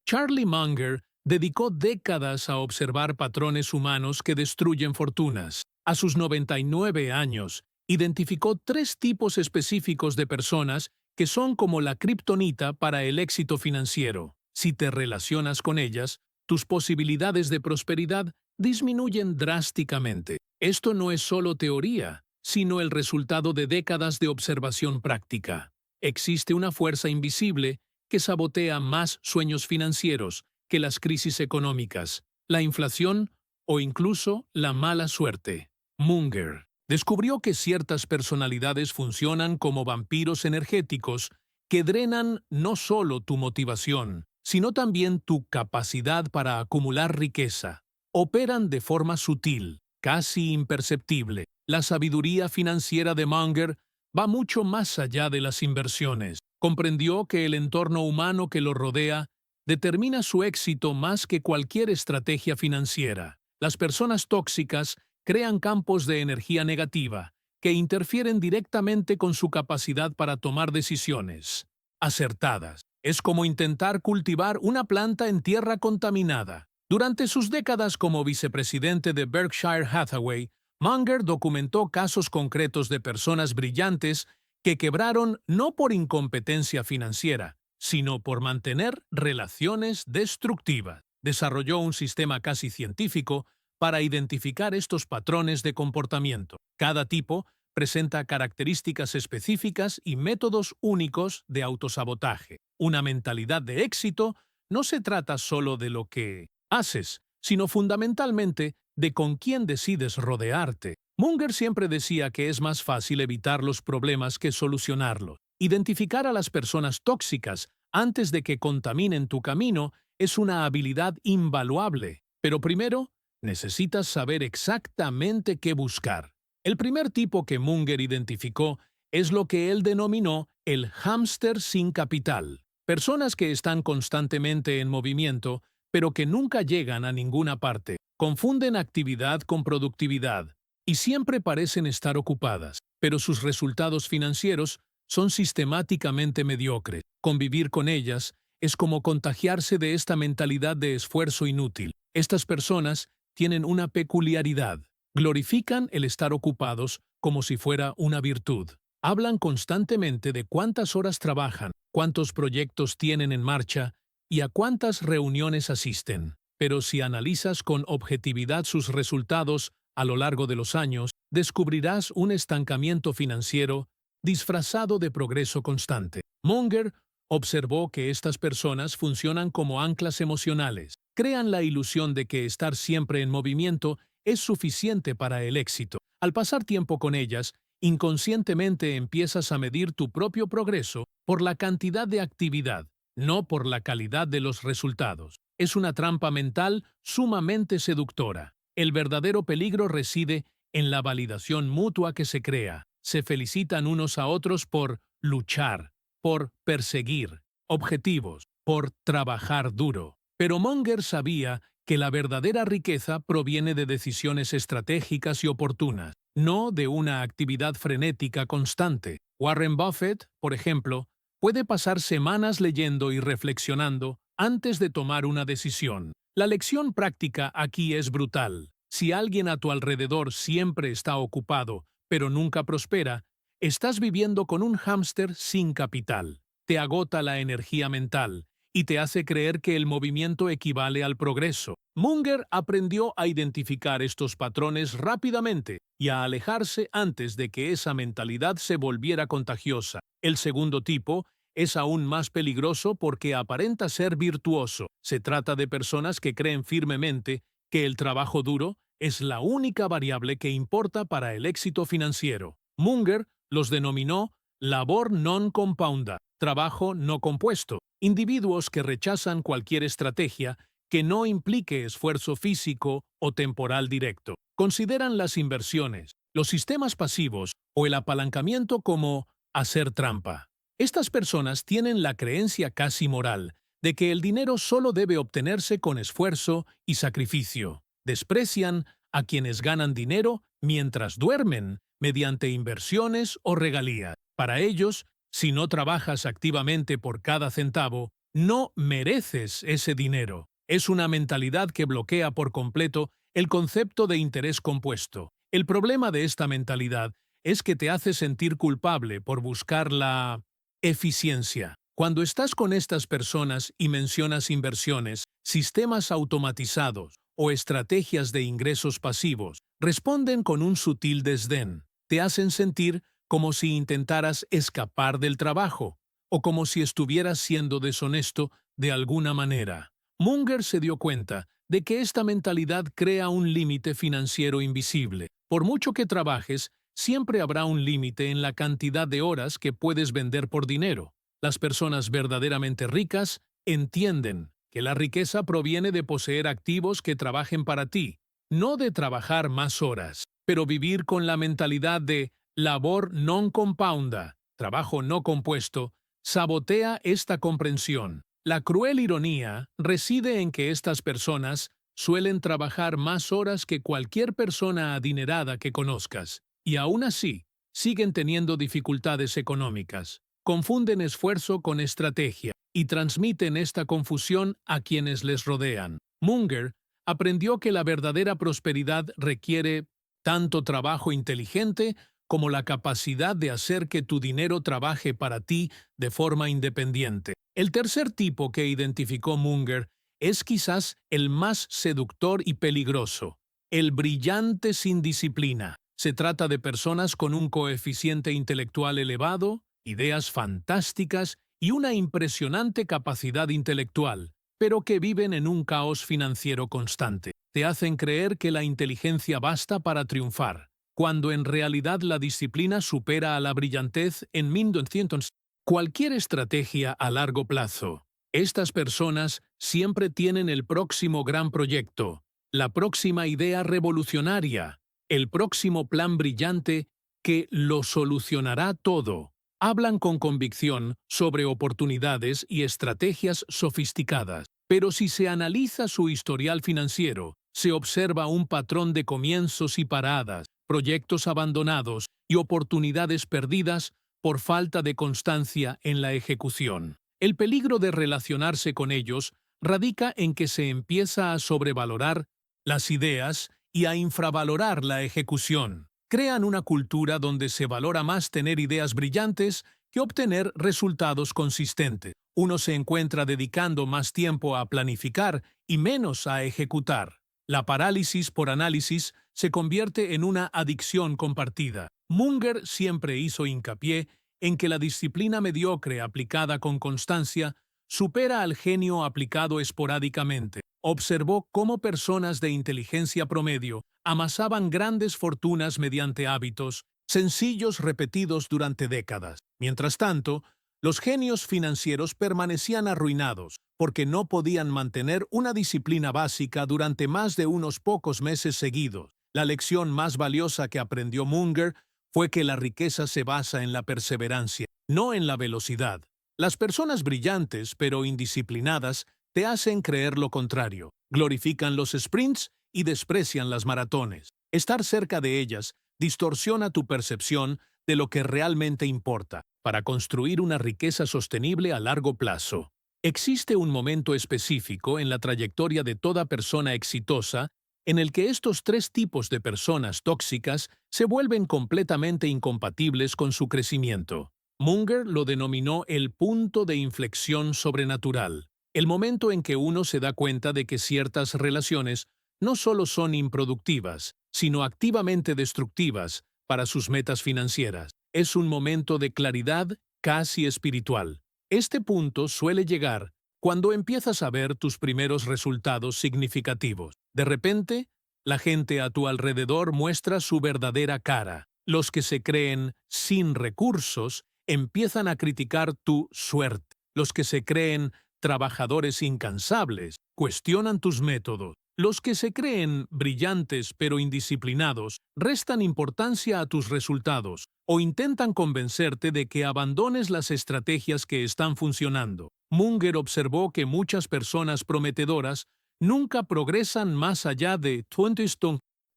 Charlie Munger dedicó décadas a observar patrones humanos que destruyen fortunas. A sus 99 años, identificó tres tipos específicos de personas que son como la kriptonita para el éxito financiero. Si te relacionas con ellas, tus posibilidades de prosperidad disminuyen drásticamente. Esto no es solo teoría, sino el resultado de décadas de observación práctica. Existe una fuerza invisible que sabotea más sueños financieros que las crisis económicas, la inflación o incluso la mala suerte. Munger descubrió que ciertas personalidades funcionan como vampiros energéticos que drenan no solo tu motivación, sino también tu capacidad para acumular riqueza. Operan de forma sutil, casi imperceptible. La sabiduría financiera de Munger va mucho más allá de las inversiones. Comprendió que el entorno humano que lo rodea determina su éxito más que cualquier estrategia financiera. Las personas tóxicas crean campos de energía negativa que interfieren directamente con su capacidad para tomar decisiones acertadas. Es como intentar cultivar una planta en tierra contaminada. Durante sus décadas como vicepresidente de Berkshire Hathaway, Munger documentó casos concretos de personas brillantes que quebraron no por incompetencia financiera, sino por mantener relaciones destructivas. Desarrolló un sistema casi científico para identificar estos patrones de comportamiento. Cada tipo presenta características específicas y métodos únicos de autosabotaje. Una mentalidad de éxito no se trata solo de lo que haces, sino fundamentalmente de con quién decides rodearte. Munger siempre decía que es más fácil evitar los problemas que solucionarlos. Identificar a las personas tóxicas antes de que contaminen tu camino es una habilidad invaluable. Pero primero, necesitas saber exactamente qué buscar. El primer tipo que Munger identificó es lo que él denominó el hámster sin capital. Personas que están constantemente en movimiento, pero que nunca llegan a ninguna parte. Confunden actividad con productividad y siempre parecen estar ocupadas, pero sus resultados financieros son sistemáticamente mediocres. Convivir con ellas es como contagiarse de esta mentalidad de esfuerzo inútil. Estas personas tienen una peculiaridad. Glorifican el estar ocupados como si fuera una virtud. Hablan constantemente de cuántas horas trabajan, cuántos proyectos tienen en marcha y a cuántas reuniones asisten. Pero si analizas con objetividad sus resultados a lo largo de los años, descubrirás un estancamiento financiero disfrazado de progreso constante. Munger observó que estas personas funcionan como anclas emocionales. Crean la ilusión de que estar siempre en movimiento es suficiente para el éxito. Al pasar tiempo con ellas, inconscientemente empiezas a medir tu propio progreso por la cantidad de actividad, no por la calidad de los resultados. Es una trampa mental sumamente seductora. El verdadero peligro reside en la validación mutua que se crea. Se felicitan unos a otros por luchar, por perseguir objetivos, por trabajar duro. Pero Munger sabía que la verdadera riqueza proviene de decisiones estratégicas y oportunas, no de una actividad frenética constante. Warren Buffett, por ejemplo, puede pasar semanas leyendo y reflexionando antes de tomar una decisión. La lección práctica aquí es brutal. Si alguien a tu alrededor siempre está ocupado, pero nunca prospera, estás viviendo con un hámster sin capital. Te agota la energía mental y te hace creer que el movimiento equivale al progreso. Munger aprendió a identificar estos patrones rápidamente y a alejarse antes de que esa mentalidad se volviera contagiosa. El segundo tipo es aún más peligroso porque aparenta ser virtuoso. Se trata de personas que creen firmemente que el trabajo duro es la única variable que importa para el éxito financiero. Munger los denominó labor non compounda, trabajo no compuesto, individuos que rechazan cualquier estrategia que no implique esfuerzo físico o temporal directo. Consideran las inversiones, los sistemas pasivos o el apalancamiento como hacer trampa. Estas personas tienen la creencia casi moral de que el dinero solo debe obtenerse con esfuerzo y sacrificio. Desprecian a quienes ganan dinero mientras duermen mediante inversiones o regalías. Para ellos, si no trabajas activamente por cada centavo, No mereces ese dinero. Es una mentalidad que bloquea por completo el concepto de interés compuesto. El problema de esta mentalidad es que te hace sentir culpable por buscar la eficiencia. Cuando estás con estas personas y mencionas inversiones, sistemas automatizados o estrategias de ingresos pasivos, responden con un sutil desdén. Te hacen sentir como si intentaras escapar del trabajo o como si estuvieras siendo deshonesto de alguna manera. Munger se dio cuenta de que esta mentalidad crea un límite financiero invisible. Por mucho que trabajes, siempre habrá un límite en la cantidad de horas que puedes vender por dinero. Las personas verdaderamente ricas entienden que la riqueza proviene de poseer activos que trabajen para ti, no de trabajar más horas. Pero vivir con la mentalidad de labor non compounda, trabajo no compuesto, sabotea esta comprensión. La cruel ironía reside en que estas personas suelen trabajar más horas que cualquier persona adinerada que conozcas, y aún así siguen teniendo dificultades económicas. Confunden esfuerzo con estrategia y transmiten esta confusión a quienes les rodean. Munger aprendió que la verdadera prosperidad requiere tanto trabajo inteligente como la capacidad de hacer que tu dinero trabaje para ti de forma independiente. El tercer tipo que identificó Munger es quizás el más seductor y peligroso, el brillante sin disciplina. Se trata de personas con un coeficiente intelectual elevado, ideas fantásticas y una impresionante capacidad intelectual, pero que viven en un caos financiero constante. Te hacen creer que la inteligencia basta para triunfar, cuando en realidad la disciplina supera a la brillantez en 1900. Cualquier estrategia a largo plazo. Estas personas siempre tienen el próximo gran proyecto, la próxima idea revolucionaria, el próximo plan brillante que lo solucionará todo. Hablan con convicción sobre oportunidades y estrategias sofisticadas, pero si se analiza su historial financiero, se observa un patrón de comienzos y paradas, proyectos abandonados y oportunidades perdidas por falta de constancia en la ejecución. El peligro de relacionarse con ellos radica en que se empieza a sobrevalorar las ideas y a infravalorar la ejecución. Crean una cultura donde se valora más tener ideas brillantes que obtener resultados consistentes. Uno se encuentra dedicando más tiempo a planificar y menos a ejecutar. La parálisis por análisis se convierte en una adicción compartida. Munger siempre hizo hincapié en que la disciplina mediocre aplicada con constancia supera al genio aplicado esporádicamente. Observó cómo personas de inteligencia promedio amasaban grandes fortunas mediante hábitos sencillos repetidos durante décadas. Mientras tanto, los genios financieros permanecían arruinados porque no podían mantener una disciplina básica durante más de unos pocos meses seguidos. La lección más valiosa que aprendió Munger fue que la riqueza se basa en la perseverancia, no en la velocidad. Las personas brillantes pero indisciplinadas te hacen creer lo contrario. Glorifican los sprints y desprecian las maratones. Estar cerca de ellas distorsiona tu percepción de lo que realmente importa para construir una riqueza sostenible a largo plazo. Existe un momento específico en la trayectoria de toda persona exitosa en el que estos tres tipos de personas tóxicas se vuelven completamente incompatibles con su crecimiento. Munger lo denominó el punto de inflexión sobrenatural, el momento en que uno se da cuenta de que ciertas relaciones no solo son improductivas, sino activamente destructivas para sus metas financieras. Es un momento de claridad casi espiritual. Este punto suele llegar cuando empiezas a ver tus primeros resultados significativos. De repente, la gente a tu alrededor muestra su verdadera cara. Los que se creen sin recursos empiezan a criticar tu suerte. Los que se creen trabajadores incansables cuestionan tus métodos. Los que se creen brillantes pero indisciplinados restan importancia a tus resultados o intentan convencerte de que abandones las estrategias que están funcionando. Munger observó que muchas personas prometedoras nunca progresan más allá de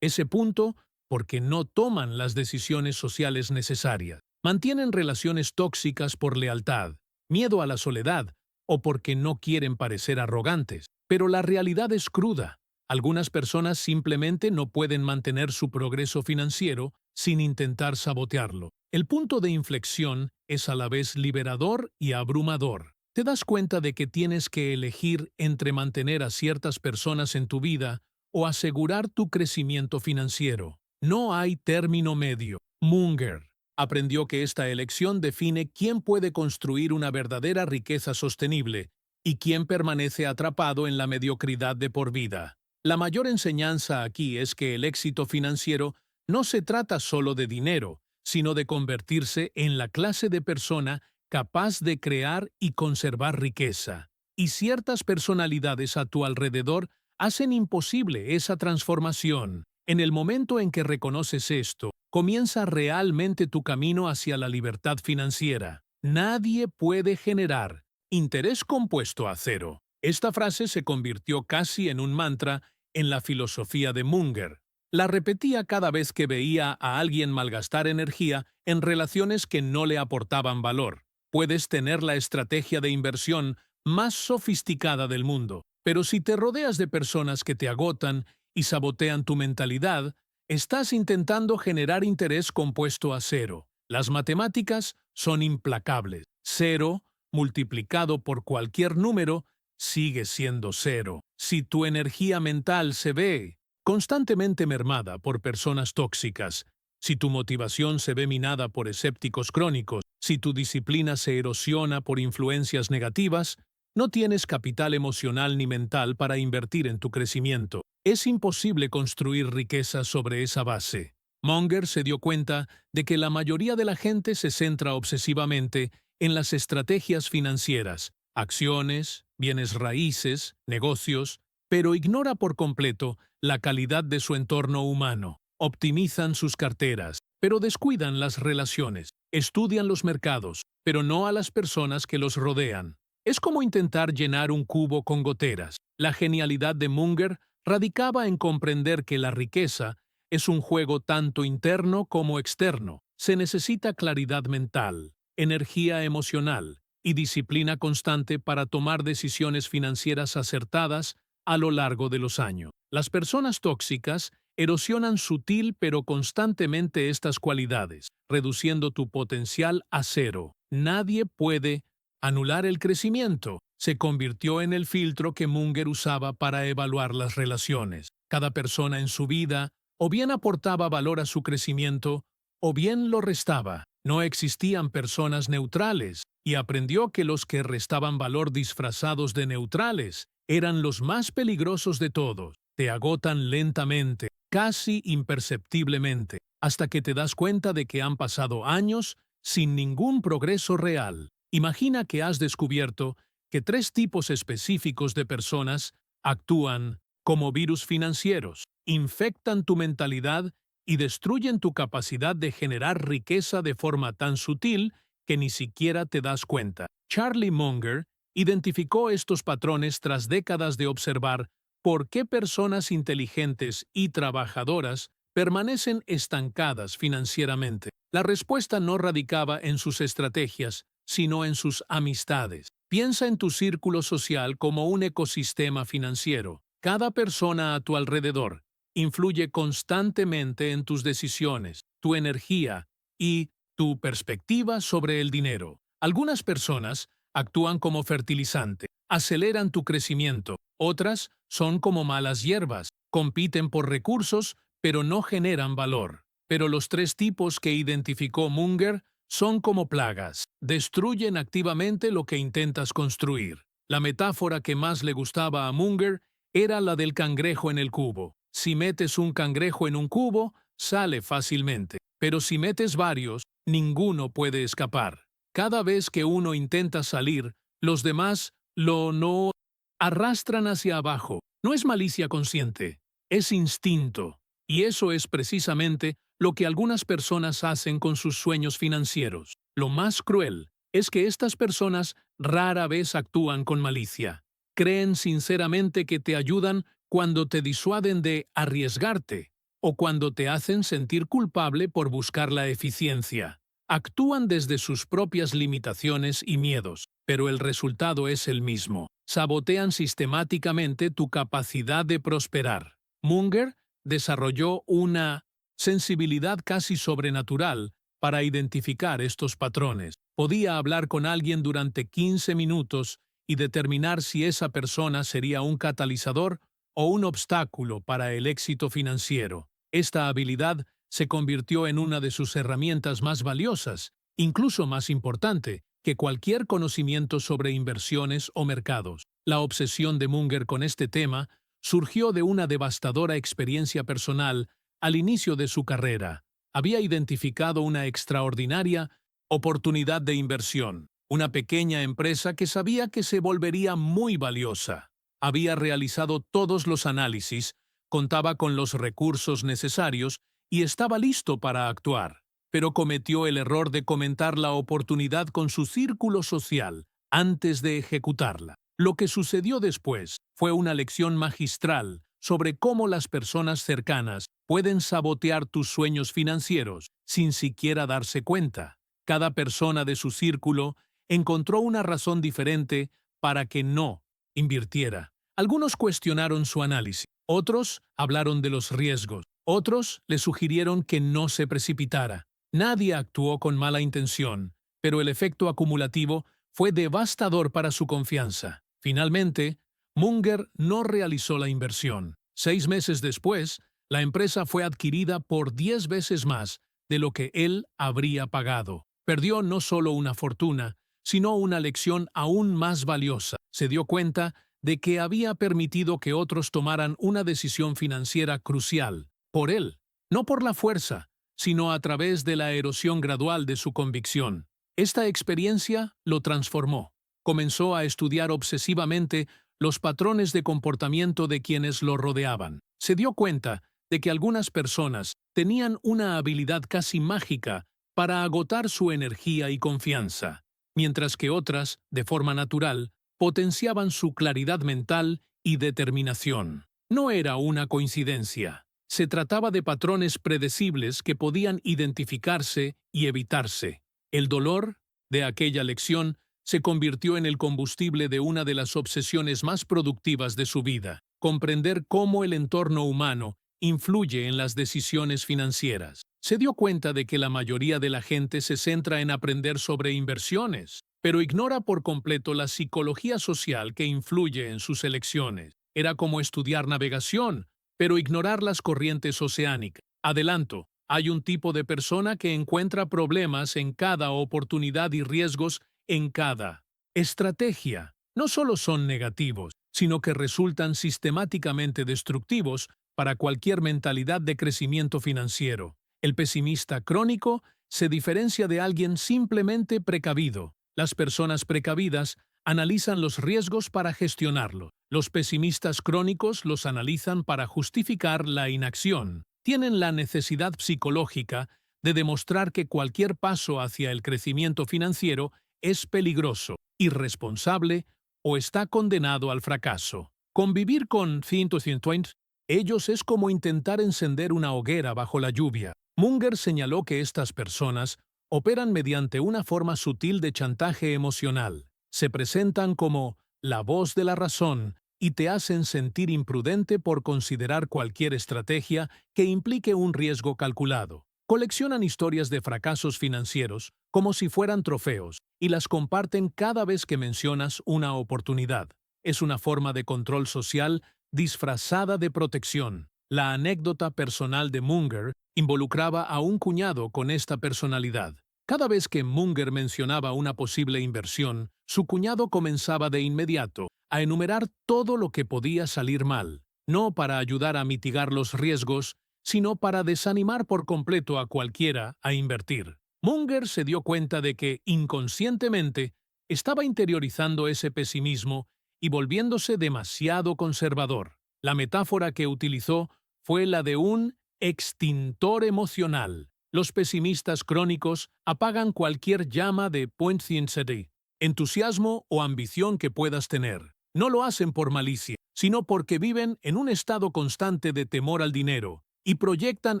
ese punto porque no toman las decisiones sociales necesarias. Mantienen relaciones tóxicas por lealtad, miedo a la soledad o porque no quieren parecer arrogantes. Pero la realidad es cruda. Algunas personas simplemente no pueden mantener su progreso financiero sin intentar sabotearlo. El punto de inflexión es a la vez liberador y abrumador. Te das cuenta de que tienes que elegir entre mantener a ciertas personas en tu vida o asegurar tu crecimiento financiero. No hay término medio. Munger aprendió que esta elección define quién puede construir una verdadera riqueza sostenible y quién permanece atrapado en la mediocridad de por vida. La mayor enseñanza aquí es que el éxito financiero no se trata solo de dinero, sino de convertirse en la clase de persona capaz de crear y conservar riqueza. Y ciertas personalidades a tu alrededor hacen imposible esa transformación. En el momento en que reconoces esto, comienza realmente tu camino hacia la libertad financiera. Nadie puede generar interés compuesto a cero. Esta frase se convirtió casi en un mantra en la filosofía de Munger. La repetía cada vez que veía a alguien malgastar energía en relaciones que no le aportaban valor. Puedes tener la estrategia de inversión más sofisticada del mundo, pero si te rodeas de personas que te agotan y sabotean tu mentalidad, estás intentando generar interés compuesto a cero. Las matemáticas son implacables. Cero multiplicado por cualquier número sigue siendo cero. Si tu energía mental se ve constantemente mermada por personas tóxicas, si tu motivación se ve minada por escépticos crónicos, si tu disciplina se erosiona por influencias negativas, no tienes capital emocional ni mental para invertir en tu crecimiento. Es imposible construir riqueza sobre esa base. Munger se dio cuenta de que la mayoría de la gente se centra obsesivamente en las estrategias financieras, acciones, bienes raíces, negocios, pero ignora por completo la calidad de su entorno humano. Optimizan sus carteras, pero descuidan las relaciones. Estudian los mercados, pero no a las personas que los rodean. Es como intentar llenar un cubo con goteras. La genialidad de Munger radicaba en comprender que la riqueza es un juego tanto interno como externo. Se necesita claridad mental, energía emocional y disciplina constante para tomar decisiones financieras acertadas a lo largo de los años. Las personas tóxicas erosionan sutil pero constantemente estas cualidades, reduciendo tu potencial a cero. Nadie puede anular el crecimiento. Se convirtió en el filtro que Munger usaba para evaluar las relaciones. Cada persona en su vida o bien aportaba valor a su crecimiento o bien lo restaba. No existían personas neutrales y aprendió que los que restaban valor disfrazados de neutrales eran los más peligrosos de todos. Te agotan lentamente, casi imperceptiblemente, hasta que te das cuenta de que han pasado años sin ningún progreso real. Imagina que has descubierto que 3 tipos específicos de personas actúan como virus financieros, infectan tu mentalidad y destruyen tu capacidad de generar riqueza de forma tan sutil que ni siquiera te das cuenta. Charlie Munger identificó estos patrones tras décadas de observar por qué personas inteligentes y trabajadoras permanecen estancadas financieramente. La respuesta no radicaba en sus estrategias, sino en sus amistades. Piensa en tu círculo social como un ecosistema financiero. Cada persona a tu alrededor influye constantemente en tus decisiones, tu energía y tu perspectiva sobre el dinero. Algunas personas actúan como fertilizante, aceleran tu crecimiento. Otras son como malas hierbas, compiten por recursos, pero no generan valor. Pero los 3 tipos que identificó Munger son como plagas, destruyen activamente lo que intentas construir. La metáfora que más le gustaba a Munger era la del cangrejo en el cubo. Si metes un cangrejo en un cubo, sale fácilmente, pero si metes varios, ninguno puede escapar. Cada vez que uno intenta salir, los demás no arrastran hacia abajo. No es malicia consciente, es instinto. Y eso es precisamente lo que algunas personas hacen con sus sueños financieros. Lo más cruel es que estas personas rara vez actúan con malicia. Creen sinceramente que te ayudan cuando te disuaden de arriesgarte o cuando te hacen sentir culpable por buscar la eficiencia. Actúan desde sus propias limitaciones y miedos. pero el resultado es el mismo. Sabotean sistemáticamente tu capacidad de prosperar. Munger desarrolló una sensibilidad casi sobrenatural para identificar estos patrones. Podía hablar con alguien durante 15 minutos y determinar si esa persona sería un catalizador o un obstáculo para el éxito financiero. Esta habilidad se convirtió en una de sus herramientas más valiosas, incluso más importante que cualquier conocimiento sobre inversiones o mercados. La obsesión de Munger con este tema surgió de una devastadora experiencia personal al inicio de su carrera. Había identificado una extraordinaria oportunidad de inversión, una pequeña empresa que sabía que se volvería muy valiosa. Había realizado todos los análisis, contaba con los recursos necesarios y estaba listo para actuar, pero cometió el error de comentar la oportunidad con su círculo social antes de ejecutarla. Lo que sucedió después fue una lección magistral sobre cómo las personas cercanas pueden sabotear tus sueños financieros sin siquiera darse cuenta. Cada persona de su círculo encontró una razón diferente para que no invirtiera. Algunos cuestionaron su análisis, otros hablaron de los riesgos, otros le sugirieron que no se precipitara. Nadie actuó con mala intención, pero el efecto acumulativo fue devastador para su confianza. Finalmente, Munger no realizó la inversión. 6 meses después, la empresa fue adquirida por 10 veces más de lo que él habría pagado. Perdió no solo una fortuna, sino una lección aún más valiosa. Se dio cuenta de que había permitido que otros tomaran una decisión financiera crucial, por él, no por la fuerza, sino a través de la erosión gradual de su convicción. Esta experiencia lo transformó. Comenzó a estudiar obsesivamente los patrones de comportamiento de quienes lo rodeaban. Se dio cuenta de que algunas personas tenían una habilidad casi mágica para agotar su energía y confianza, mientras que otras, de forma natural, potenciaban su claridad mental y determinación. No era una coincidencia. Se trataba de patrones predecibles que podían identificarse y evitarse. El dolor de aquella lección se convirtió en el combustible de una de las obsesiones más productivas de su vida: comprender cómo el entorno humano influye en las decisiones financieras. Se dio cuenta de que la mayoría de la gente se centra en aprender sobre inversiones, pero ignora por completo la psicología social que influye en sus elecciones. Era como estudiar navegación, pero ignorar las corrientes oceánicas. Adelanto, hay un tipo de persona que encuentra problemas en cada oportunidad y riesgos en cada estrategia. No solo son negativos, sino que resultan sistemáticamente destructivos para cualquier mentalidad de crecimiento financiero. El pesimista crónico se diferencia de alguien simplemente precavido. Las personas precavidas analizan los riesgos para gestionarlos. Los pesimistas crónicos los analizan para justificar la inacción. Tienen la necesidad psicológica de demostrar que cualquier paso hacia el crecimiento financiero es peligroso, irresponsable o está condenado al fracaso. Convivir con 120 ellos es como intentar encender una hoguera bajo la lluvia. Munger señaló que estas personas operan mediante una forma sutil de chantaje emocional. Se presentan como la voz de la razón y te hacen sentir imprudente por considerar cualquier estrategia que implique un riesgo calculado. Coleccionan historias de fracasos financieros como si fueran trofeos y las comparten cada vez que mencionas una oportunidad. Es una forma de control social disfrazada de protección. La anécdota personal de Munger involucraba a un cuñado con esta personalidad. Cada vez que Munger mencionaba una posible inversión, su cuñado comenzaba de inmediato a enumerar todo lo que podía salir mal, no para ayudar a mitigar los riesgos, sino para desanimar por completo a cualquiera a invertir. Munger se dio cuenta de que, inconscientemente, estaba interiorizando ese pesimismo y volviéndose demasiado conservador. La metáfora que utilizó fue la de un extintor emocional. Los pesimistas crónicos apagan cualquier llama de poignancy, entusiasmo o ambición que puedas tener. No lo hacen por malicia, sino porque viven en un estado constante de temor al dinero y proyectan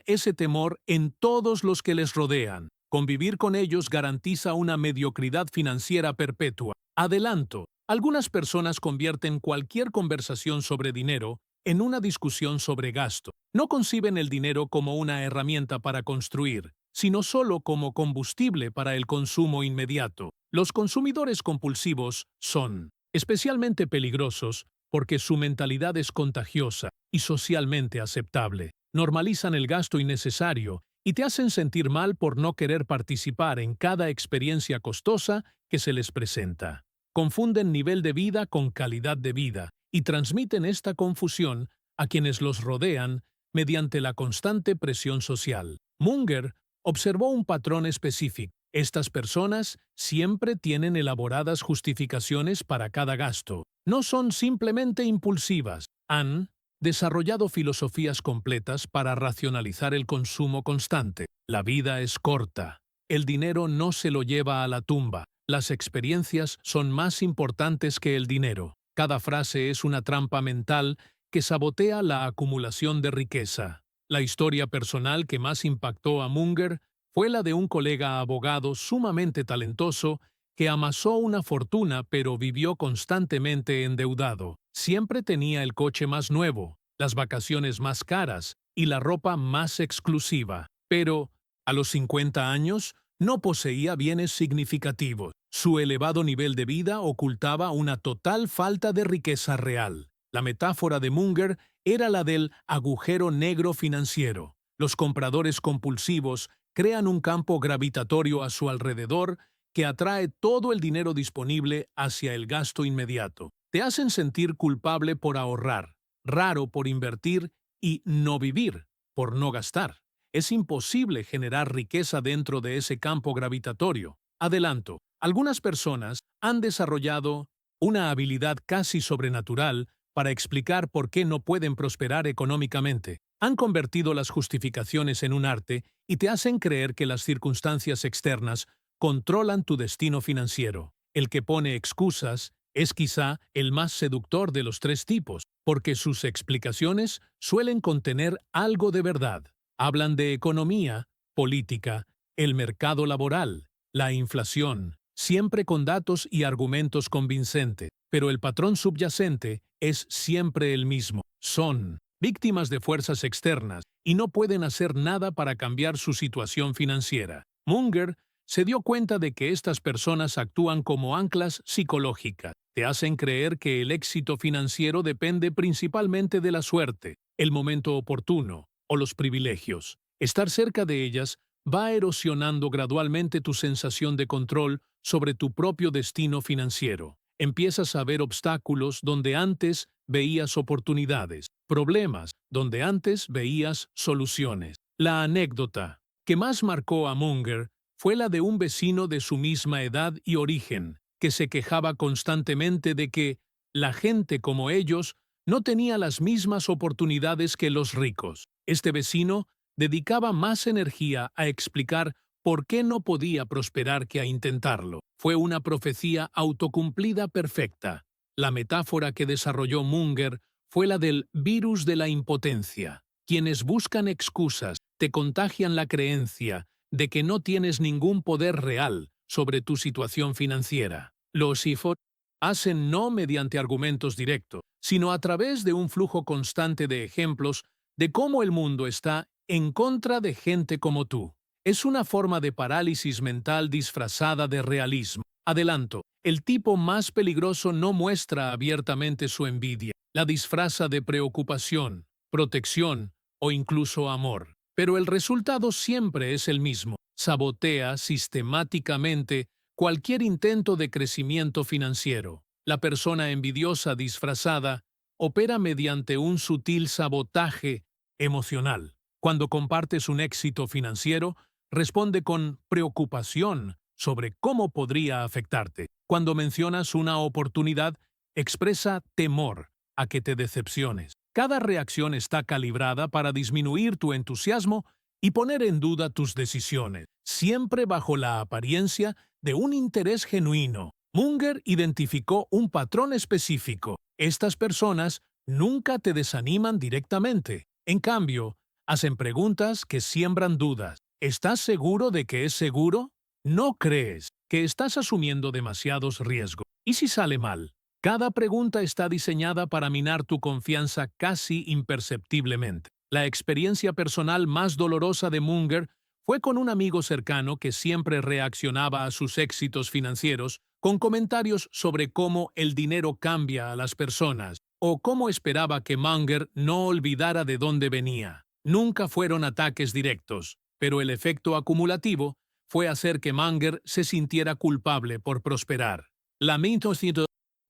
ese temor en todos los que les rodean. Convivir con ellos garantiza una mediocridad financiera perpetua. Adelanto. Algunas personas convierten cualquier conversación sobre dinero en una discusión sobre gasto. No conciben el dinero como una herramienta para construir, sino solo como combustible para el consumo inmediato. Los consumidores compulsivos son especialmente peligrosos porque su mentalidad es contagiosa y socialmente aceptable. Normalizan el gasto innecesario y te hacen sentir mal por no querer participar en cada experiencia costosa que se les presenta. Confunden nivel de vida con calidad de vida y transmiten esta confusión a quienes los rodean mediante la constante presión social. Munger observó un patrón específico. Estas personas siempre tienen elaboradas justificaciones para cada gasto. No son simplemente impulsivas. Han desarrollado filosofías completas para racionalizar el consumo constante. La vida es corta. El dinero no se lo lleva a la tumba. Las experiencias son más importantes que el dinero. Cada frase es una trampa mental que sabotea la acumulación de riqueza. La historia personal que más impactó a Munger fue la de un colega abogado sumamente talentoso que amasó una fortuna pero vivió constantemente endeudado. Siempre tenía el coche más nuevo, las vacaciones más caras y la ropa más exclusiva. Pero, a los 50 años, no poseía bienes significativos. Su elevado nivel de vida ocultaba una total falta de riqueza real. La metáfora de Munger era la del agujero negro financiero. Los compradores compulsivos crean un campo gravitatorio a su alrededor que atrae todo el dinero disponible hacia el gasto inmediato. Te hacen sentir culpable por ahorrar, raro por invertir y no vivir por no gastar. Es imposible generar riqueza dentro de ese campo gravitatorio. Adelanto, algunas personas han desarrollado una habilidad casi sobrenatural para explicar por qué no pueden prosperar económicamente. Han convertido las justificaciones en un arte y te hacen creer que las circunstancias externas controlan tu destino financiero. El que pone excusas es quizá el más seductor de los tres tipos, porque sus explicaciones suelen contener algo de verdad. Hablan de economía, política, el mercado laboral, la inflación, siempre con datos y argumentos convincentes, pero el patrón subyacente es siempre el mismo. Son víctimas de fuerzas externas y no pueden hacer nada para cambiar su situación financiera. Munger se dio cuenta de que estas personas actúan como anclas psicológicas. Te hacen creer que el éxito financiero depende principalmente de la suerte, el momento oportuno o los privilegios. Estar cerca de ellas va erosionando gradualmente tu sensación de control sobre tu propio destino financiero. Empiezas a ver obstáculos donde antes veías oportunidades, problemas donde antes veías soluciones. La anécdota que más marcó a Munger fue la de un vecino de su misma edad y origen, que se quejaba constantemente de que la gente como ellos no tenía las mismas oportunidades que los ricos. Este vecino dedicaba más energía a explicar por qué no podía prosperar que a intentarlo. Fue una profecía autocumplida perfecta. La metáfora que desarrolló Munger fue la del virus de la impotencia. Quienes buscan excusas te contagian la creencia de que no tienes ningún poder real sobre tu situación financiera. Los IFO hacen no mediante argumentos directos, sino a través de un flujo constante de ejemplos de cómo el mundo está en contra de gente como tú. Es una forma de parálisis mental disfrazada de realismo. Adelanto, el tipo más peligroso no muestra abiertamente su envidia, la disfraza de preocupación, protección o incluso amor. Pero el resultado siempre es el mismo. Sabotea sistemáticamente cualquier intento de crecimiento financiero. La persona envidiosa disfrazada opera mediante un sutil sabotaje emocional. Cuando compartes un éxito financiero, responde con preocupación sobre cómo podría afectarte. Cuando mencionas una oportunidad, expresa temor a que te decepciones. Cada reacción está calibrada para disminuir tu entusiasmo y poner en duda tus decisiones, siempre bajo la apariencia de un interés genuino. Munger identificó un patrón específico. Estas personas nunca te desaniman directamente. En cambio, hacen preguntas que siembran dudas. ¿Estás seguro de que es seguro? ¿No crees que estás asumiendo demasiados riesgos? ¿Y si sale mal? Cada pregunta está diseñada para minar tu confianza casi imperceptiblemente. La experiencia personal más dolorosa de Munger fue con un amigo cercano que siempre reaccionaba a sus éxitos financieros con comentarios sobre cómo el dinero cambia a las personas o cómo esperaba que Munger no olvidara de dónde venía. Nunca fueron ataques directos, pero el efecto acumulativo fue hacer que Munger se sintiera culpable por prosperar. La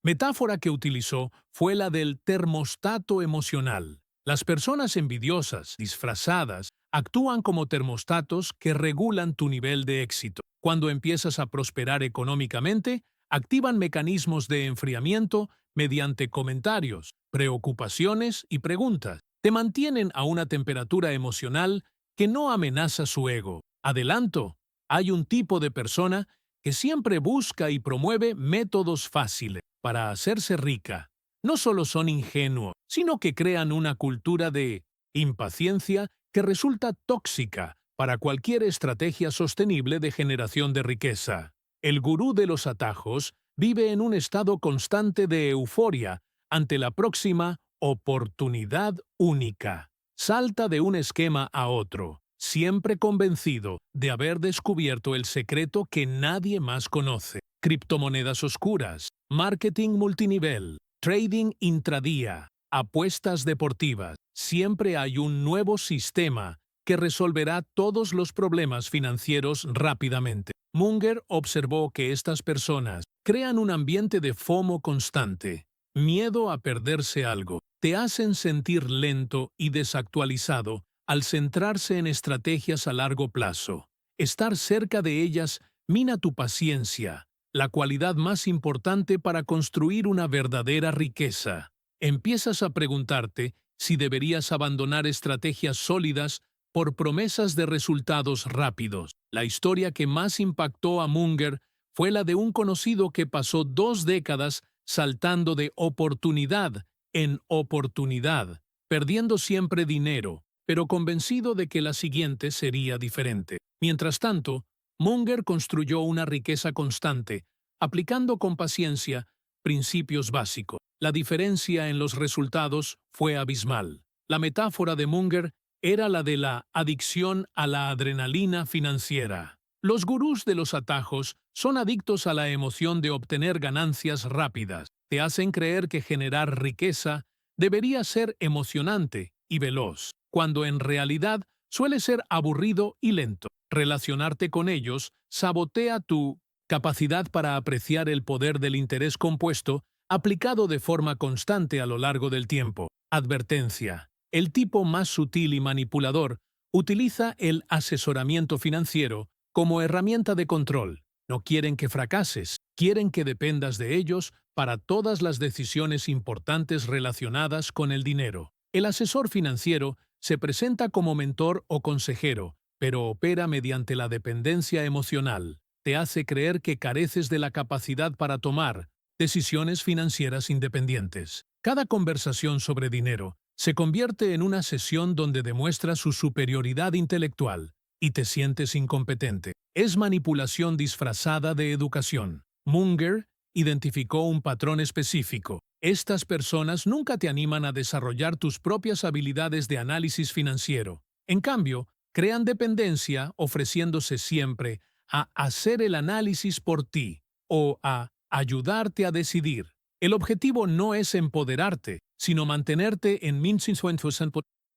metáfora que utilizó fue la del termostato emocional. Las personas envidiosas, disfrazadas, actúan como termostatos que regulan tu nivel de éxito. Cuando empiezas a prosperar económicamente, activan mecanismos de enfriamiento mediante comentarios, preocupaciones y preguntas. Te mantienen a una temperatura emocional que no amenaza su ego. Adelanto, hay un tipo de persona que siempre busca y promueve métodos fáciles para hacerse rica. No solo son ingenuos, sino que crean una cultura de impaciencia que resulta tóxica para cualquier estrategia sostenible de generación de riqueza. El gurú de los atajos vive en un estado constante de euforia ante la próxima oportunidad única. Salta de un esquema a otro, siempre convencido de haber descubierto el secreto que nadie más conoce. Criptomonedas oscuras, marketing multinivel, trading intradía, apuestas deportivas. Siempre hay un nuevo sistema que resolverá todos los problemas financieros rápidamente. Munger observó que estas personas crean un ambiente de FOMO constante, miedo a perderse algo. Te hacen sentir lento y desactualizado al centrarse en estrategias a largo plazo. Estar cerca de ellas mina tu paciencia, la cualidad más importante para construir una verdadera riqueza. Empiezas a preguntarte si deberías abandonar estrategias sólidas por promesas de resultados rápidos. La historia que más impactó a Munger fue la de un conocido que pasó 2 décadas saltando de oportunidad en oportunidad, perdiendo siempre dinero, pero convencido de que la siguiente sería diferente. Mientras tanto, Munger construyó una riqueza constante, aplicando con paciencia principios básicos. La diferencia en los resultados fue abismal. La metáfora de Munger era la de la adicción a la adrenalina financiera. Los gurús de los atajos son adictos a la emoción de obtener ganancias rápidas. Te hacen creer que generar riqueza debería ser emocionante y veloz, cuando en realidad suele ser aburrido y lento. Relacionarte con ellos sabotea tu capacidad para apreciar el poder del interés compuesto aplicado de forma constante a lo largo del tiempo. Advertencia. El tipo más sutil y manipulador utiliza el asesoramiento financiero como herramienta de control. No quieren que fracases, quieren que dependas de ellos para todas las decisiones importantes relacionadas con el dinero. El asesor financiero se presenta como mentor o consejero, pero opera mediante la dependencia emocional. Te hace creer que careces de la capacidad para tomar decisiones financieras independientes. Cada conversación sobre dinero se convierte en una sesión donde demuestra su superioridad intelectual y te sientes incompetente. Es manipulación disfrazada de educación. Munger identificó un patrón específico. Estas personas nunca te animan a desarrollar tus propias habilidades de análisis financiero. En cambio, crean dependencia ofreciéndose siempre a hacer el análisis por ti o a ayudarte a decidir. El objetivo no es empoderarte, sino mantenerte en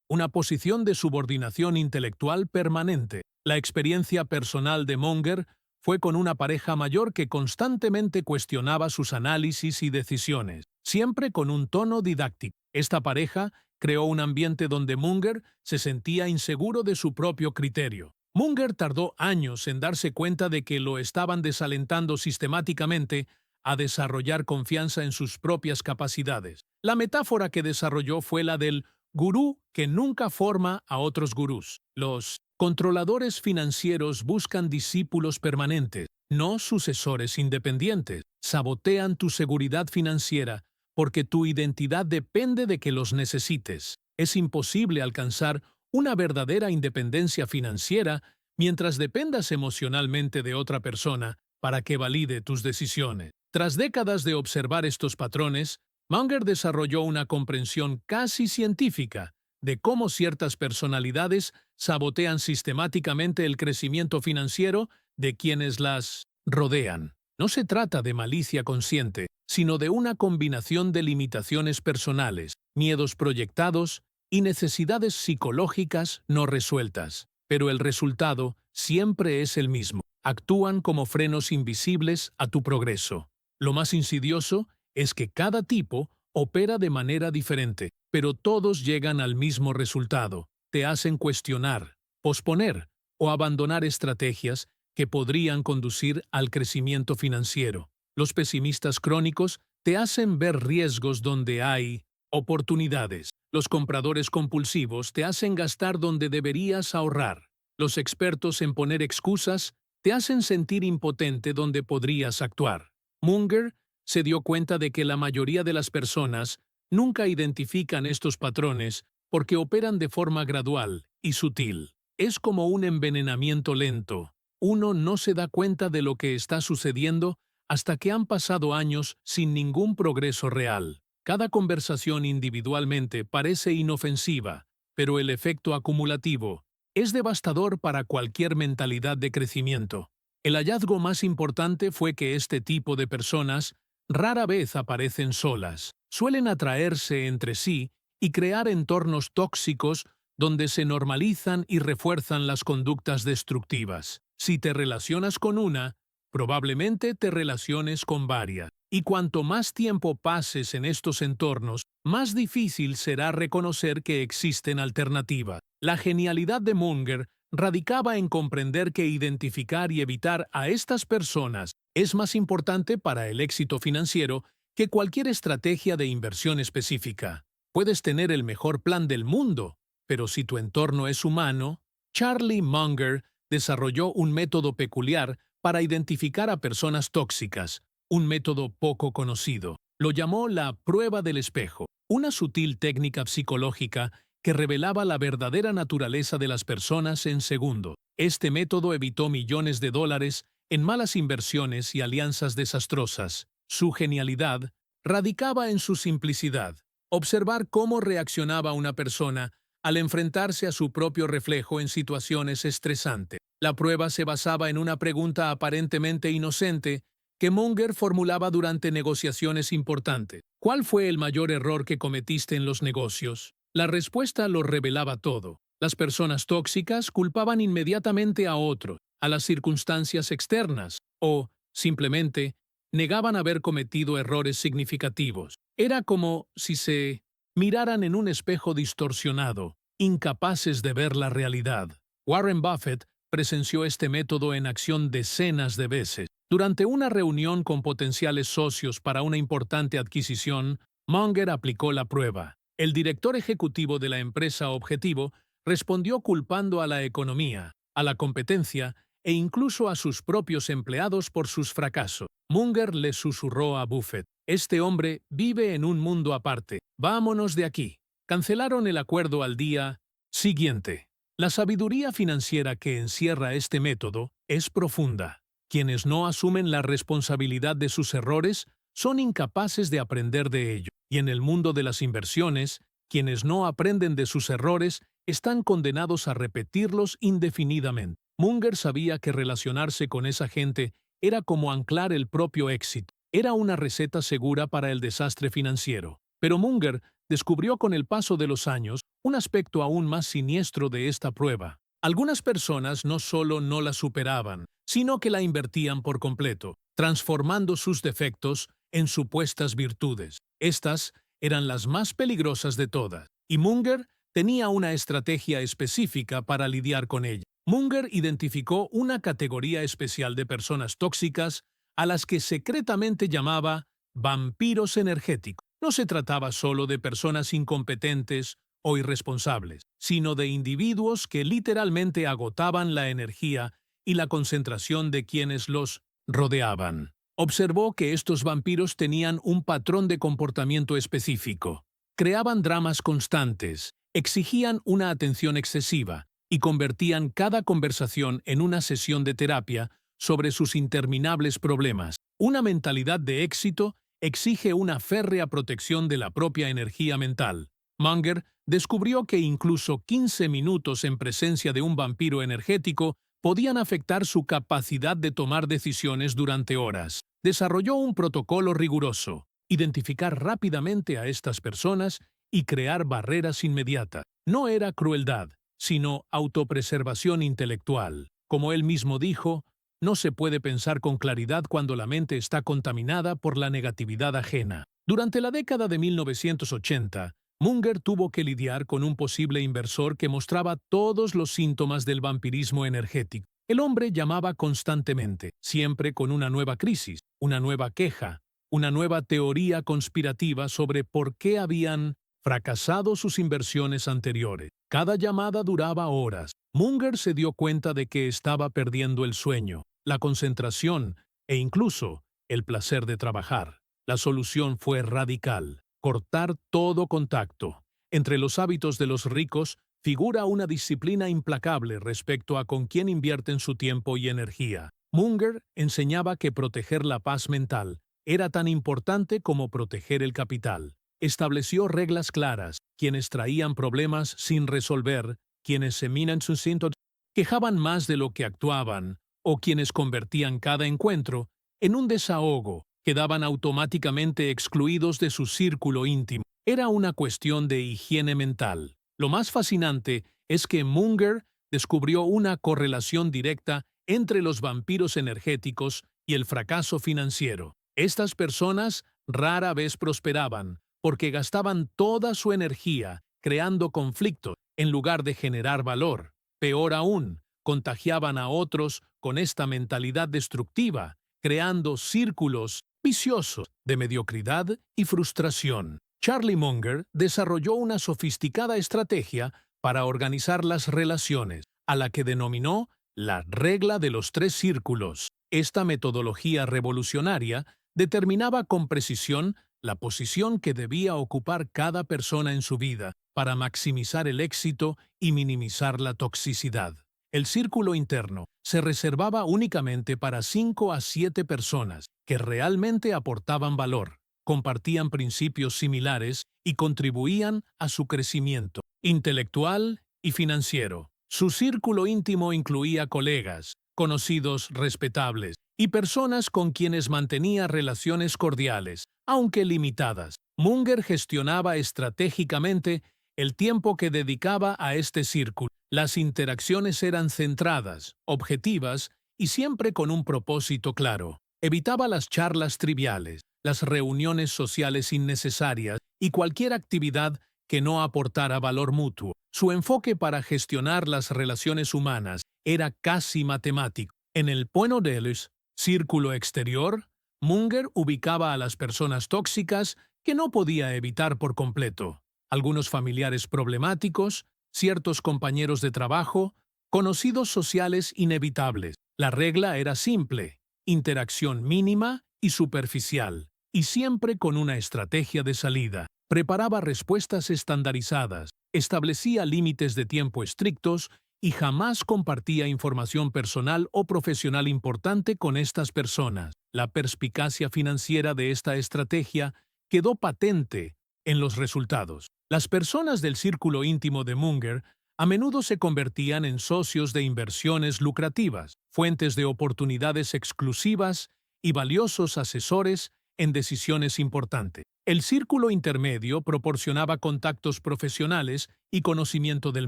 una posición de subordinación intelectual permanente. La experiencia personal de Munger fue con una pareja mayor que constantemente cuestionaba sus análisis y decisiones, siempre con un tono didáctico. Esta pareja creó un ambiente donde Munger se sentía inseguro de su propio criterio. Munger tardó años en darse cuenta de que lo estaban desalentando sistemáticamente a desarrollar confianza en sus propias capacidades. La metáfora que desarrolló fue la del gurú que nunca forma a otros gurús. Los controladores financieros buscan discípulos permanentes, no sucesores independientes. Sabotean tu seguridad financiera porque tu identidad depende de que los necesites. Es imposible alcanzar una verdadera independencia financiera mientras dependas emocionalmente de otra persona para que valide tus decisiones. Tras décadas de observar estos patrones, Munger desarrolló una comprensión casi científica de cómo ciertas personalidades sabotean sistemáticamente el crecimiento financiero de quienes las rodean. No se trata de malicia consciente, sino de una combinación de limitaciones personales, miedos proyectados y necesidades psicológicas no resueltas. Pero el resultado siempre es el mismo. Actúan como frenos invisibles a tu progreso. Lo más insidioso es que cada tipo opera de manera diferente, pero todos llegan al mismo resultado. Te hacen cuestionar, posponer o abandonar estrategias que podrían conducir al crecimiento financiero. Los pesimistas crónicos te hacen ver riesgos donde hay oportunidades. Los compradores compulsivos te hacen gastar donde deberías ahorrar. Los expertos en poner excusas te hacen sentir impotente donde podrías actuar. Munger se dio cuenta de que la mayoría de las personas nunca identifican estos patrones porque operan de forma gradual y sutil. Es como un envenenamiento lento. Uno no se da cuenta de lo que está sucediendo hasta que han pasado años sin ningún progreso real. Cada conversación individualmente parece inofensiva, pero el efecto acumulativo es devastador para cualquier mentalidad de crecimiento. El hallazgo más importante fue que este tipo de personas rara vez aparecen solas. Suelen atraerse entre sí y crear entornos tóxicos donde se normalizan y refuerzan las conductas destructivas. Si te relacionas con una, probablemente te relaciones con varias. Y cuanto más tiempo pases en estos entornos, más difícil será reconocer que existen alternativas. La genialidad de Munger radicaba en comprender que identificar y evitar a estas personas es más importante para el éxito financiero que cualquier estrategia de inversión específica. Puedes tener el mejor plan del mundo, pero si tu entorno es humano, Charlie Munger desarrolló un método peculiar para identificar a personas tóxicas, un método poco conocido. Lo llamó la prueba del espejo, una sutil técnica psicológica que revelaba la verdadera naturaleza de las personas en segundos. Este método evitó millones de dólares en malas inversiones y alianzas desastrosas. Su genialidad radicaba en su simplicidad. Observar cómo reaccionaba una persona al enfrentarse a su propio reflejo en situaciones estresantes. La prueba se basaba en una pregunta aparentemente inocente que Munger formulaba durante negociaciones importantes. ¿Cuál fue el mayor error que cometiste en los negocios? La respuesta lo revelaba todo. Las personas tóxicas culpaban inmediatamente a otros, a las circunstancias externas, o, simplemente, negaban haber cometido errores significativos. Era como si se miraran en un espejo distorsionado, incapaces de ver la realidad. Warren Buffett presenció este método en acción decenas de veces. Durante una reunión con potenciales socios para una importante adquisición, Munger aplicó la prueba. El director ejecutivo de la empresa objetivo respondió culpando a la economía, a la competencia e incluso a sus propios empleados por sus fracasos. Munger le susurró a Buffett: «Este hombre vive en un mundo aparte. Vámonos de aquí». Cancelaron el acuerdo al día siguiente. La sabiduría financiera que encierra este método es profunda. Quienes no asumen la responsabilidad de sus errores son incapaces de aprender de ello. Y en el mundo de las inversiones, quienes no aprenden de sus errores están condenados a repetirlos indefinidamente. Munger sabía que relacionarse con esa gente era como anclar el propio éxito. Era una receta segura para el desastre financiero. Pero Munger descubrió con el paso de los años un aspecto aún más siniestro de esta prueba. Algunas personas no solo no la superaban, sino que la invertían por completo, transformando sus defectos en supuestas virtudes. Estas eran las más peligrosas de todas, y Munger tenía una estrategia específica para lidiar con ella. Munger identificó una categoría especial de personas tóxicas a las que secretamente llamaba vampiros energéticos. No se trataba solo de personas incompetentes o irresponsables, sino de individuos que literalmente agotaban la energía y la concentración de quienes los rodeaban. Observó que estos vampiros tenían un patrón de comportamiento específico. Creaban dramas constantes, exigían una atención excesiva y convertían cada conversación en una sesión de terapia sobre sus interminables problemas. Una mentalidad de éxito exige una férrea protección de la propia energía mental. Munger descubrió que incluso 15 minutos en presencia de un vampiro energético podían afectar su capacidad de tomar decisiones durante horas. Desarrolló un protocolo riguroso: identificar rápidamente a estas personas y crear barreras inmediatas. No era crueldad, sino autopreservación intelectual. Como él mismo dijo, no se puede pensar con claridad cuando la mente está contaminada por la negatividad ajena. Durante la década de 1980, Munger tuvo que lidiar con un posible inversor que mostraba todos los síntomas del vampirismo energético. El hombre llamaba constantemente, siempre con una nueva crisis, una nueva queja, una nueva teoría conspirativa sobre por qué habían fracasado sus inversiones anteriores. Cada llamada duraba horas. Munger se dio cuenta de que estaba perdiendo el sueño, la concentración e incluso el placer de trabajar. La solución fue radical: cortar todo contacto. Entre los hábitos de los ricos figura una disciplina implacable respecto a con quién invierten su tiempo y energía. Munger enseñaba que proteger la paz mental era tan importante como proteger el capital. Estableció reglas claras: quienes traían problemas sin resolver, quienes seminan sus síntomas, quejaban más de lo que actuaban, o quienes convertían cada encuentro en un desahogo, quedaban automáticamente excluidos de su círculo íntimo. Era una cuestión de higiene mental. Lo más fascinante es que Munger descubrió una correlación directa entre los vampiros energéticos y el fracaso financiero. Estas personas rara vez prosperaban porque gastaban toda su energía creando conflictos en lugar de generar valor. Peor aún, contagiaban a otros con esta mentalidad destructiva, creando círculos viciosos de mediocridad y frustración. Charlie Munger desarrolló una sofisticada estrategia para organizar las relaciones, a la que denominó la regla de los 3 círculos. Esta metodología revolucionaria determinaba con precisión la posición que debía ocupar cada persona en su vida para maximizar el éxito y minimizar la toxicidad. El círculo interno se reservaba únicamente para 5 a 7 personas que realmente aportaban valor, compartían principios similares y contribuían a su crecimiento intelectual y financiero. Su círculo íntimo incluía colegas, conocidos respetables y personas con quienes mantenía relaciones cordiales, aunque limitadas. Munger gestionaba estratégicamente el tiempo que dedicaba a este círculo. Las interacciones eran centradas, objetivas y siempre con un propósito claro. Evitaba las charlas triviales, las reuniones sociales innecesarias y cualquier actividad que no aportara valor mutuo. Su enfoque para gestionar las relaciones humanas era casi matemático. En el Point Delos, círculo exterior, Munger ubicaba a las personas tóxicas que no podía evitar por completo: algunos familiares problemáticos, ciertos compañeros de trabajo, conocidos sociales inevitables. La regla era simple: interacción mínima y superficial, y siempre con una estrategia de salida. Preparaba respuestas estandarizadas, establecía límites de tiempo estrictos y jamás compartía información personal o profesional importante con estas personas. La perspicacia financiera de esta estrategia quedó patente en los resultados. Las personas del círculo íntimo de Munger a menudo se convertían en socios de inversiones lucrativas, fuentes de oportunidades exclusivas y valiosos asesores en decisiones importantes. El círculo intermedio proporcionaba contactos profesionales y conocimiento del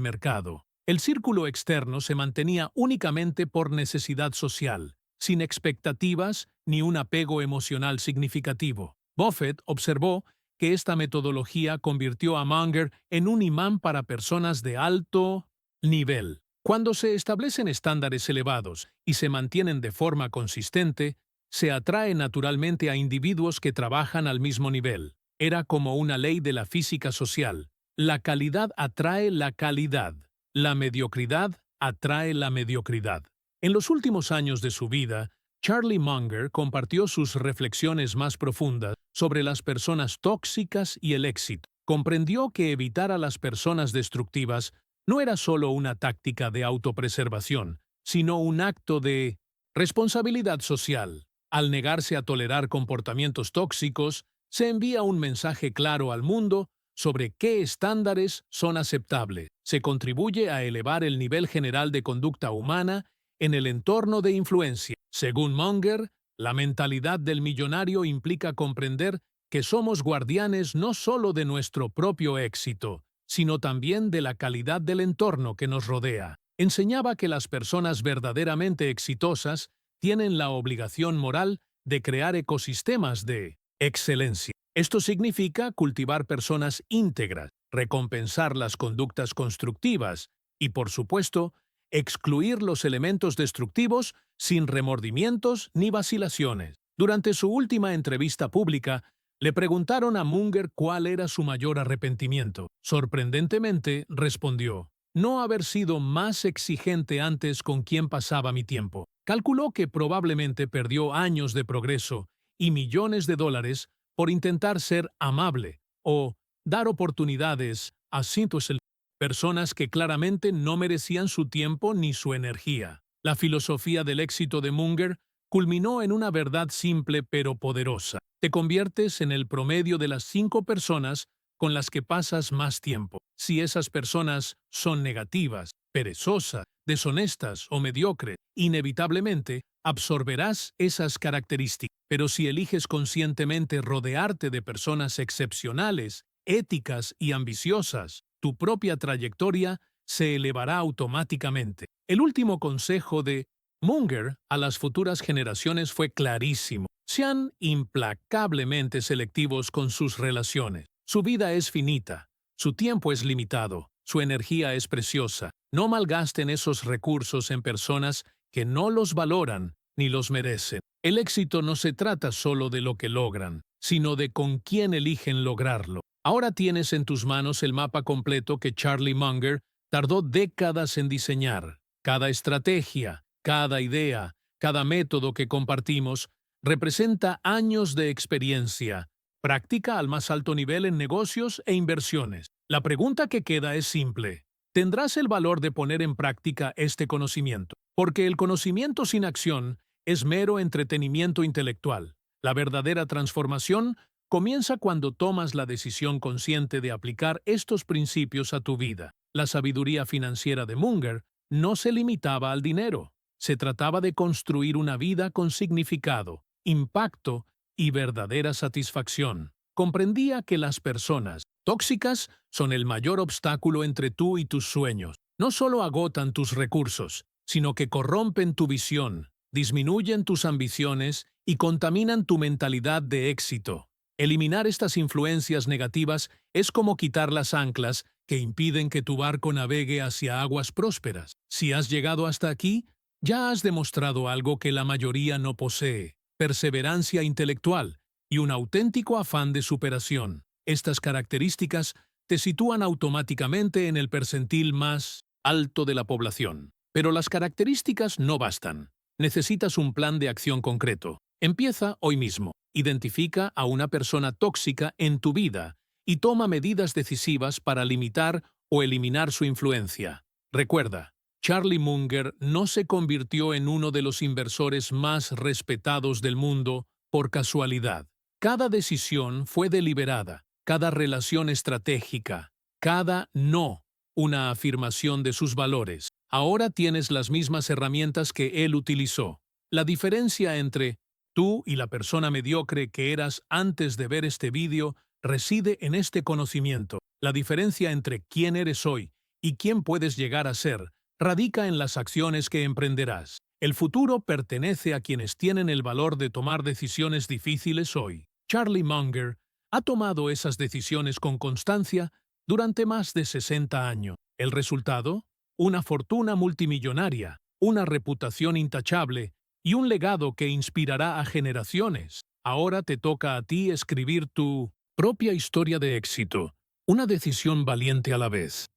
mercado. El círculo externo se mantenía únicamente por necesidad social, sin expectativas ni un apego emocional significativo. Buffett observó que esta metodología convirtió a Munger en un imán para personas de alto nivel. Cuando se establecen estándares elevados y se mantienen de forma consistente, se atrae naturalmente a individuos que trabajan al mismo nivel. Era como una ley de la física social. La calidad atrae la calidad. La mediocridad atrae la mediocridad. En los últimos años de su vida, Charlie Munger compartió sus reflexiones más profundas sobre las personas tóxicas y el éxito. Comprendió que evitar a las personas destructivas no era solo una táctica de autopreservación, sino un acto de responsabilidad social. Al negarse a tolerar comportamientos tóxicos, se envía un mensaje claro al mundo sobre qué estándares son aceptables. Se contribuye a elevar el nivel general de conducta humana en el entorno de influencia. Según Munger, la mentalidad del millonario implica comprender que somos guardianes no solo de nuestro propio éxito, sino también de la calidad del entorno que nos rodea. Enseñaba que las personas verdaderamente exitosas tienen la obligación moral de crear ecosistemas de excelencia. Esto significa cultivar personas íntegras, recompensar las conductas constructivas y, por supuesto, excluir los elementos destructivos sin remordimientos ni vacilaciones. Durante su última entrevista pública, le preguntaron a Munger cuál era su mayor arrepentimiento. Sorprendentemente, respondió: no haber sido más exigente antes con quien pasaba mi tiempo. Calculó que probablemente perdió años de progreso y millones de dólares por intentar ser amable o dar oportunidades a cientos de personas que claramente no merecían su tiempo ni su energía. La filosofía del éxito de Munger culminó en una verdad simple pero poderosa. Te conviertes en el promedio de las 5 personas con las que pasas más tiempo. Si esas personas son negativas, perezosas, deshonestas o mediocres, inevitablemente absorberás esas características. Pero si eliges conscientemente rodearte de personas excepcionales, éticas y ambiciosas, tu propia trayectoria se elevará automáticamente. El último consejo de Munger a las futuras generaciones fue clarísimo. Sean implacablemente selectivos con sus relaciones. Su vida es finita, su tiempo es limitado, su energía es preciosa. No malgasten esos recursos en personas que no los valoran ni los merecen. El éxito no se trata solo de lo que logran, sino de con quién eligen lograrlo. Ahora tienes en tus manos el mapa completo que Charlie Munger tardó décadas en diseñar. Cada estrategia, cada idea, cada método que compartimos representa años de experiencia, práctica al más alto nivel en negocios e inversiones. La pregunta que queda es simple: ¿tendrás el valor de poner en práctica este conocimiento? Porque el conocimiento sin acción es mero entretenimiento intelectual. La verdadera transformación comienza cuando tomas la decisión consciente de aplicar estos principios a tu vida. La sabiduría financiera de Munger no se limitaba al dinero. Se trataba de construir una vida con significado, impacto y verdadera satisfacción. Comprendía que las personas tóxicas son el mayor obstáculo entre tú y tus sueños. No solo agotan tus recursos, sino que corrompen tu visión, disminuyen tus ambiciones y contaminan tu mentalidad de éxito. Eliminar estas influencias negativas es como quitar las anclas que impiden que tu barco navegue hacia aguas prósperas. Si has llegado hasta aquí, ya has demostrado algo que la mayoría no posee: perseverancia intelectual y un auténtico afán de superación. Estas características te sitúan automáticamente en el percentil más alto de la población. Pero las características no bastan. Necesitas un plan de acción concreto. Empieza hoy mismo. Identifica a una persona tóxica en tu vida y toma medidas decisivas para limitar o eliminar su influencia. Recuerda, Charlie Munger no se convirtió en uno de los inversores más respetados del mundo por casualidad. Cada decisión fue deliberada, cada relación estratégica, cada no, una afirmación de sus valores. Ahora tienes las mismas herramientas que él utilizó. La diferencia entre tú y la persona mediocre que eras antes de ver este vídeo reside en este conocimiento. La diferencia entre quién eres hoy y quién puedes llegar a ser radica en las acciones que emprenderás. El futuro pertenece a quienes tienen el valor de tomar decisiones difíciles hoy. Charlie Munger ha tomado esas decisiones con constancia durante más de 60 años. ¿El resultado? Una fortuna multimillonaria, una reputación intachable y un legado que inspirará a generaciones. Ahora te toca a ti escribir tu propia historia de éxito, una decisión valiente a la vez.